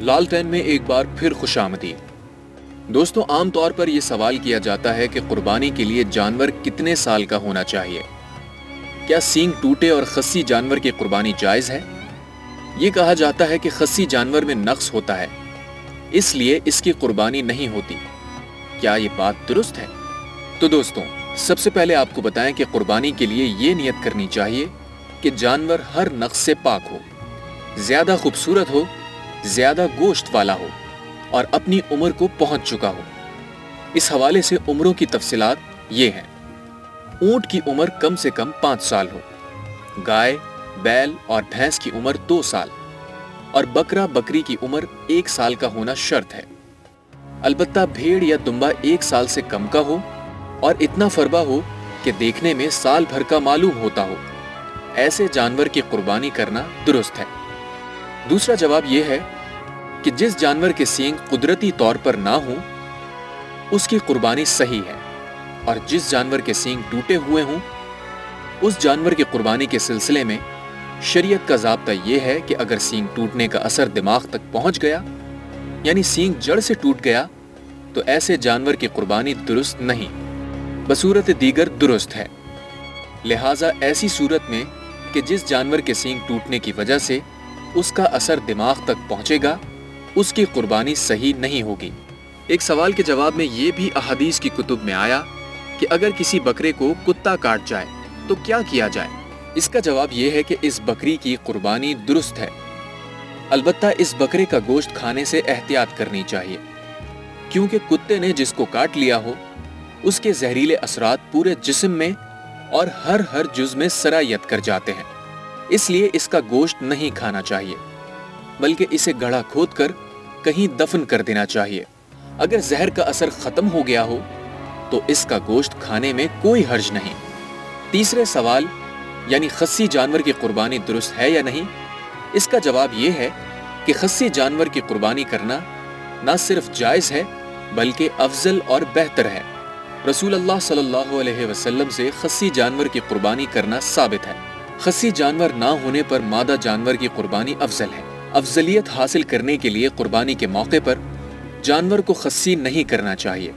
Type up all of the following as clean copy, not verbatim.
لالٹین میں ایک بار پھر خوش آمدید۔ دوستو، عام طور پر یہ سوال کیا جاتا ہے کہ قربانی کے لیے جانور کتنے سال کا ہونا چاہیے؟ کیا سینگ ٹوٹے اور خصی جانور کی قربانی جائز ہے؟ یہ کہا جاتا ہے کہ خصی جانور میں نقص ہوتا ہے، اس لیے اس کی قربانی نہیں ہوتی۔ کیا یہ بات درست ہے؟ تو دوستو، سب سے پہلے آپ کو بتائیں کہ قربانی کے لیے یہ نیت کرنی چاہیے کہ جانور ہر نقص سے پاک ہو، زیادہ خوبصورت ہو، زیادہ گوشت والا ہو اور اپنی عمر کو پہنچ چکا ہو۔ اس حوالے سے عمروں کی تفصیلات یہ ہیں۔ اونٹ کی عمر کم سے کم 5 سال ہو، گائے، بیل اور بھینس کی عمر 2 سال اور بکرا بکری کی عمر 1 سال کا ہونا شرط ہے۔ البتہ بھیڑ یا دمبا 1 سال سے کم کا ہو اور اتنا فربا ہو کہ دیکھنے میں سال بھر کا معلوم ہوتا ہو، ایسے جانور کی قربانی کرنا درست ہے۔ دوسرا جواب یہ ہے کہ جس جانور کے سینگ قدرتی طور پر نہ ہوں اس کی قربانی صحیح ہے، اور جس جانور کے سینگ ٹوٹے ہوئے ہوں اس جانور کی قربانی کے سلسلے میں شریعت کا ضابطہ یہ ہے کہ اگر سینگ ٹوٹنے کا اثر دماغ تک پہنچ گیا، یعنی سینگ جڑ سے ٹوٹ گیا، تو ایسے جانور کی قربانی درست نہیں، بصورت دیگر درست ہے۔ لہٰذا ایسی صورت میں کہ جس جانور کے سینگ ٹوٹنے کی وجہ سے اس کا اثر دماغ تک پہنچے گا، اس کی قربانی صحیح نہیں ہوگی۔ ایک سوال کے جواب میں یہ بھی احادیث کی کتب میں آیا کہ اگر کسی بکرے کو کتا کاٹ جائے تو کیا کیا جائے؟ اس کا جواب یہ ہے کہ اس بکری کی قربانی درست ہے، البتہ اس بکرے کا گوشت کھانے سے احتیاط کرنی چاہیے، کیونکہ کتے نے جس کو کاٹ لیا ہو اس کے زہریلے اثرات پورے جسم میں اور ہر جز میں سرایت کر جاتے ہیں، اس لیے اس کا گوشت نہیں کھانا چاہیے، بلکہ اسے گڑھا کھود کر کہیں دفن کر دینا چاہیے۔ اگر زہر کا اثر ختم ہو گیا ہو تو اس کا گوشت کھانے میں کوئی حرج نہیں۔ تیسرے سوال یعنی خصی جانور کی قربانی درست ہے یا نہیں، اس کا جواب یہ ہے کہ خصی جانور کی قربانی کرنا نہ صرف جائز ہے بلکہ افضل اور بہتر ہے۔ رسول اللہ صلی اللہ علیہ وسلم سے خصی جانور کی قربانی کرنا ثابت ہے۔ خصی جانور نہ ہونے پر مادہ جانور کی قربانی افضل ہے۔ افضلیت حاصل کرنے کے لیے قربانی کے موقع پر جانور کو خصی نہیں کرنا چاہیے،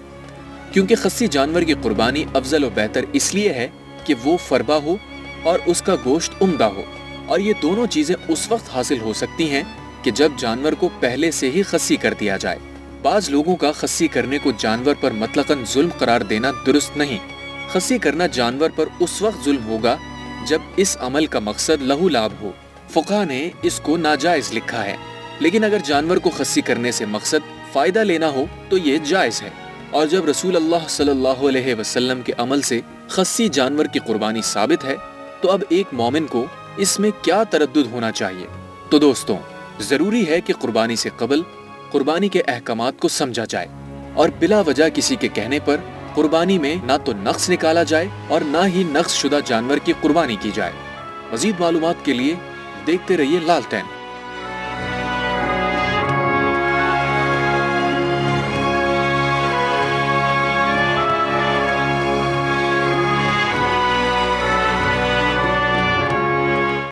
کیونکہ خصی جانور کی قربانی افضل و بہتر اس لیے ہے کہ وہ فربا ہو اور اس کا گوشت عمدہ ہو، اور یہ دونوں چیزیں اس وقت حاصل ہو سکتی ہیں کہ جب جانور کو پہلے سے ہی خصی کر دیا جائے۔ بعض لوگوں کا خصی کرنے کو جانور پر مطلقاً ظلم قرار دینا درست نہیں۔ خصی کرنا جانور پر اس وقت ظلم ہوگا جب اس عمل کا مقصد لہو لعب ہو۔ فقہا نے اس کو ناجائز لکھا ہے، لیکن اگر جانور کو خصی کرنے سے مقصد فائدہ لینا ہو تو یہ جائز ہے۔ اور جب رسول اللہ صلی اللہ علیہ وسلم کے عمل سے خصی جانور کی قربانی ثابت ہے تو اب ایک مومن کو اس میں کیا تردد ہونا چاہیے؟ تو دوستوں، ضروری ہے کہ قربانی سے قبل قربانی کے احکامات کو سمجھا جائے، اور بلا وجہ کسی کے کہنے پر قربانی میں نہ تو نقص نکالا جائے اور نہ ہی نقص شدہ جانور کی قربانی کی جائے۔ مزید معلومات کے لیے دیکھتے رہیے لالٹین۔